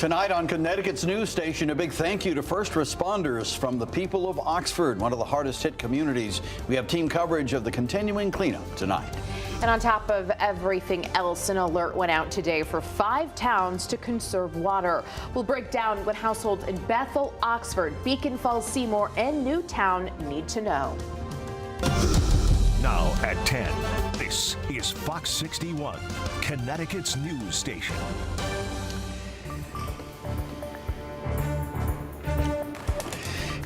Tonight on Connecticut's news station, a big thank you to first responders from the people of Oxford, one of the hardest hit communities. We have team coverage of the continuing cleanup tonight. And on top of everything else, an alert went out today for 5 towns to conserve water. We'll break down what households in Bethel, Oxford, Beacon Falls, Seymour, and Newtown need to know. Now at 10, this is Fox 61, Connecticut's news station.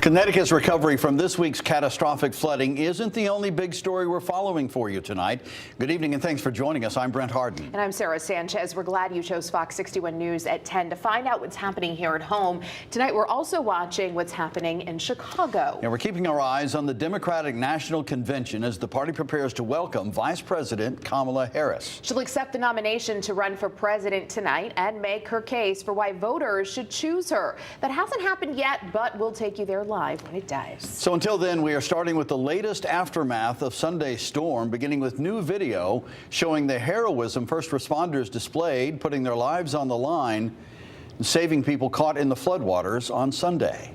Connecticut's recovery from this week's catastrophic flooding isn't the only big story we're following for you tonight. Good evening and thanks for joining us. I'm Brent Harden. And I'm Sarah Sanchez. We're glad you chose Fox 61 News at 10 to find out what's happening here at home. Tonight we're also watching what's happening in Chicago. And we're keeping our eyes on the Democratic National Convention as the party prepares to welcome Vice President Kamala Harris. She'll accept the nomination to run for president tonight and make her case for why voters should choose her. That hasn't happened yet, but we'll take you there live when it does. So until then, we are starting with the latest aftermath of Sunday's storm, beginning with new video showing the heroism first responders displayed, putting their lives on the line and saving people caught in the floodwaters on Sunday.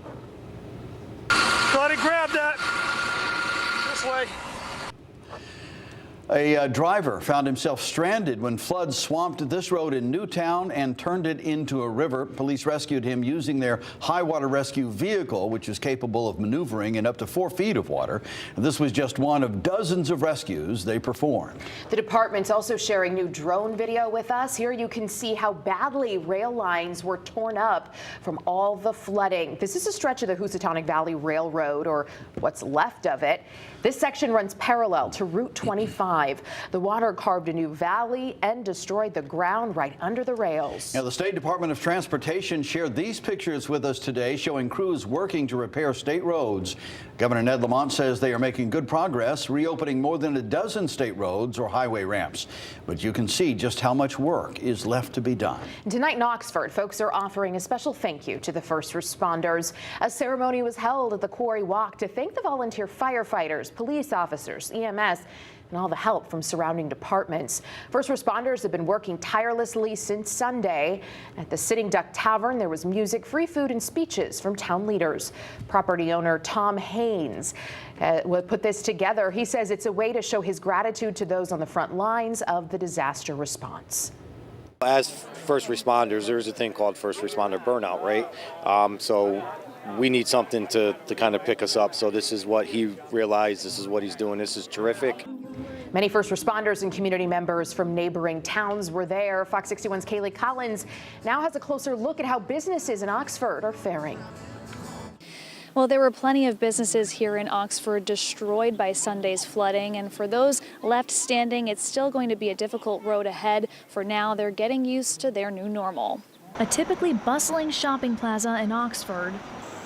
Go ahead and grab that. This way. A driver found himself stranded when floods swamped this road in Newtown and turned it into a river. Police rescued him using their high water rescue vehicle, which is capable of maneuvering in up to 4 feet of water. And this was just one of dozens of rescues they performed. The department's also sharing new drone video with us. Here you can see how badly rail lines were torn up from all the flooding. This is a stretch of the Housatonic Valley Railroad, or what's left of it. This section runs parallel to Route 25. The water carved a new valley and destroyed the ground right under the rails. Now, the State Department of Transportation shared these pictures with us today showing crews working to repair state roads. Governor Ned Lamont says they are making good progress, reopening more than a dozen state roads or highway ramps. But you can see just how much work is left to be done. Tonight in Oxford, folks are offering a special thank you to the first responders. A ceremony was held at the Quarry Walk to thank the volunteer firefighters, police officers, EMS, and all the help from surrounding departments. First responders have been working tirelessly since Sunday. At the Sitting Duck Tavern, there was music, free food, and speeches from town leaders. Property owner Tom Haynes put this together. He says it's a way to show his gratitude to those on the front lines of the disaster response. As first responders, there's a thing called first responder burnout, right? So we need something to kind of pick us up. So this is what he realized. This is what he's doing. This is terrific. Many first responders and community members from neighboring towns were there. Fox 61's Kaylee Collins now has a closer look at how businesses in Oxford are faring. Well, there were plenty of businesses here in Oxford destroyed by Sunday's flooding, and for those left standing, it's still going to be a difficult road ahead. For now, they're getting used to their new normal. A typically bustling shopping plaza in Oxford.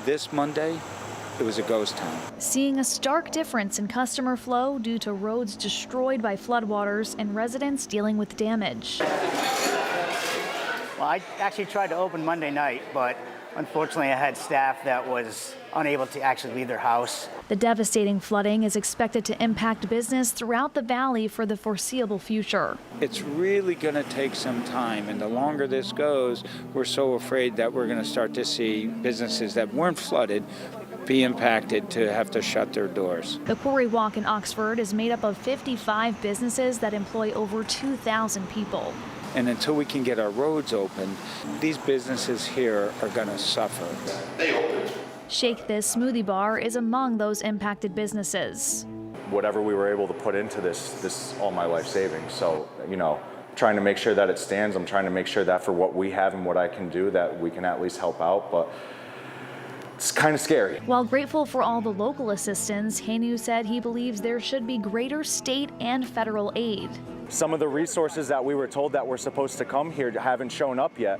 This Monday, it was a ghost town. Seeing a stark difference in customer flow due to roads destroyed by floodwaters and residents dealing with damage. Well, I actually tried to open Monday night, but unfortunately I had staff that was unable to actually leave their house. The devastating flooding is expected to impact business throughout the valley for the foreseeable future. It's really going to take some time, and the longer this goes, we're so afraid that we're going to start to see businesses that weren't flooded be impacted to have to shut their doors. The Quarry Walk in Oxford is made up of 55 businesses that employ over 2,000 people. And until we can get our roads open, these businesses here are going to suffer. Shake This Smoothie Bar is among those impacted businesses. Whatever we were able to put into this all my life savings. So, trying to make sure that it stands. I'm trying to make sure that for what we have and what I can do, that we can at least help out. But it's kind of scary. While grateful for all the local assistance, Hainu said he believes there should be greater state and federal aid. Some of the resources that we were told that were supposed to come here haven't shown up yet.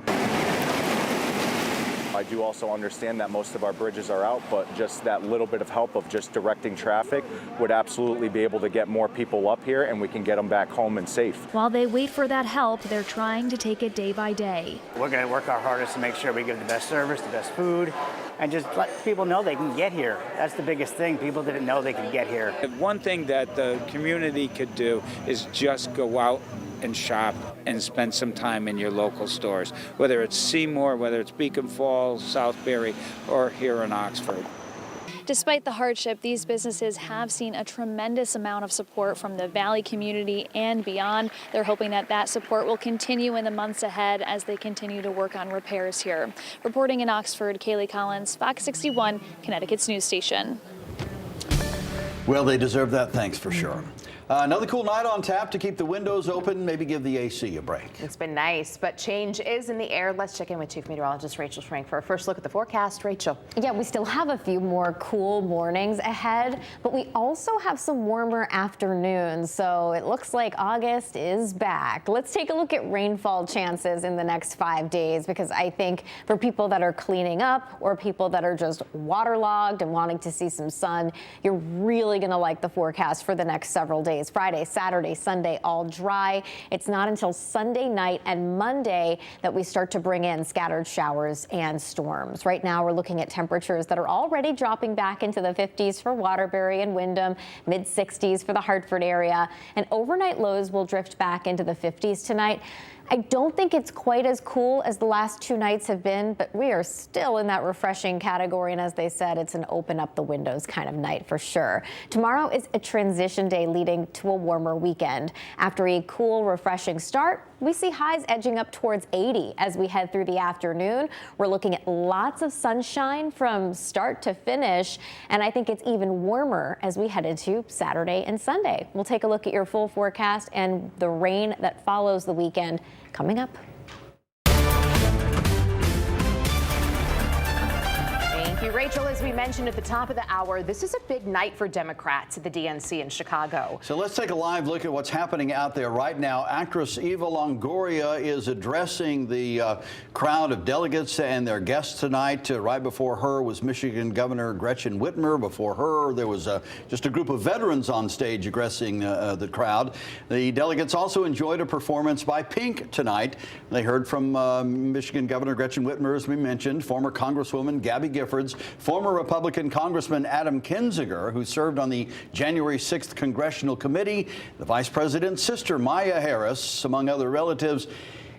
I do also understand that most of our bridges are out, but just that little bit of help of just directing traffic would absolutely be able to get more people up here, and we can get them back home and safe. While they wait for that help, they're trying to take it day by day. We're going to work our hardest to make sure we give the best service, the best food, and just let people know they can get here. That's the biggest thing. People didn't know they could get here. One thing that the community could do is just go out and shop and spend some time in your local stores, whether it's Seymour, whether it's Beacon Falls, Southbury, or here in Oxford. Despite the hardship, these businesses have seen a tremendous amount of support from the Valley community and beyond. They're hoping that that support will continue in the months ahead as they continue to work on repairs here. Reporting in Oxford, Kaylee Collins, Fox 61, Connecticut's news station. Well, they deserve that, thanks for sure. Another cool night on tap to keep the windows open, maybe give the AC a break. It's been nice, but change is in the air. Let's check in with Chief Meteorologist Rachel Schrank for a first look at the forecast. Rachel. Yeah, we still have a few more cool mornings ahead, but we also have some warmer afternoons, so it looks like August is back. Let's take a look at rainfall chances in the next 5 days, because I think for people that are cleaning up or people that are just waterlogged and wanting to see some sun, you're really going to like the forecast for the next several days. Friday, Saturday, Sunday, all dry. It's not until Sunday night and Monday that we start to bring in scattered showers and storms. Right now, we're looking at temperatures that are already dropping back into the 50s for Waterbury and Windham, mid-60s for the Hartford area, and overnight lows will drift back into the 50s tonight. I don't think it's quite as cool as the last 2 nights have been, but we are still in that refreshing category. And as they said, it's an open up the windows kind of night for sure. Tomorrow is a transition day leading to a warmer weekend. After a cool, refreshing start, we see highs edging up towards 80 as we head through the afternoon. We're looking at lots of sunshine from start to finish. And I think it's even warmer as we head into Saturday and Sunday. We'll take a look at your full forecast and the rain that follows the weekend coming up. Thank you, Rachel. As we mentioned at the top of the hour, this is a big night for Democrats at the DNC in Chicago. So let's take a live look at what's happening out there right now. Actress Eva Longoria is addressing the crowd of delegates and their guests tonight. Right before her was Michigan Governor Gretchen Whitmer. Before her, there was just a group of veterans on stage addressing the crowd. The delegates also enjoyed a performance by Pink tonight. They heard from Michigan Governor Gretchen Whitmer, as we mentioned, former Congresswoman Gabby Giffords, former Republican Congressman Adam Kinzinger, who served on the January 6th Congressional Committee, the Vice President's sister, Maya Harris, among other relatives.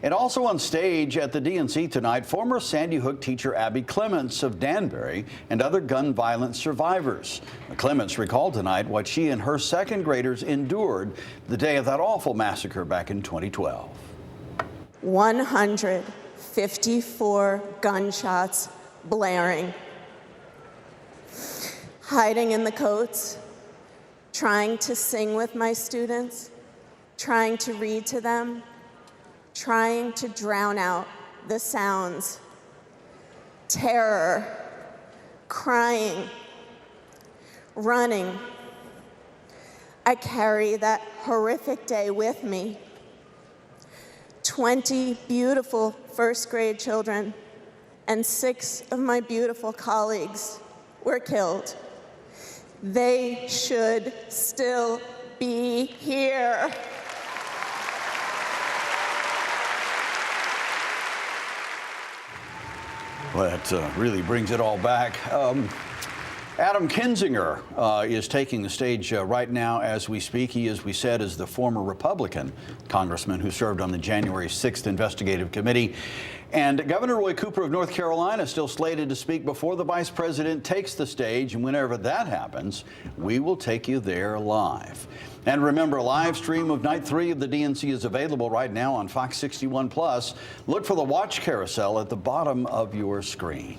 And also on stage at the DNC tonight, former Sandy Hook teacher Abby Clements of Danbury and other gun violence survivors. Clements recalled tonight what she and her second graders endured the day of that awful massacre back in 2012. 154 gunshots blaring. Hiding in the coats, trying to sing with my students, trying to read to them, trying to drown out the sounds. Terror, crying, running. I carry that horrific day with me. 20 beautiful first grade children and 6 of my beautiful colleagues were killed. They should still be here. Well, that really brings it all back. Adam Kinzinger is taking the stage right now as we speak. He, as we said, is the former Republican congressman who served on the January 6th Investigative Committee. And Governor Roy Cooper of North Carolina is still slated to speak before the vice president takes the stage. And whenever that happens, we will take you there live. And remember, a live stream of Night 3 of the DNC is available right now on Fox 61 Plus. Look for the Watch Carousel at the bottom of your screen.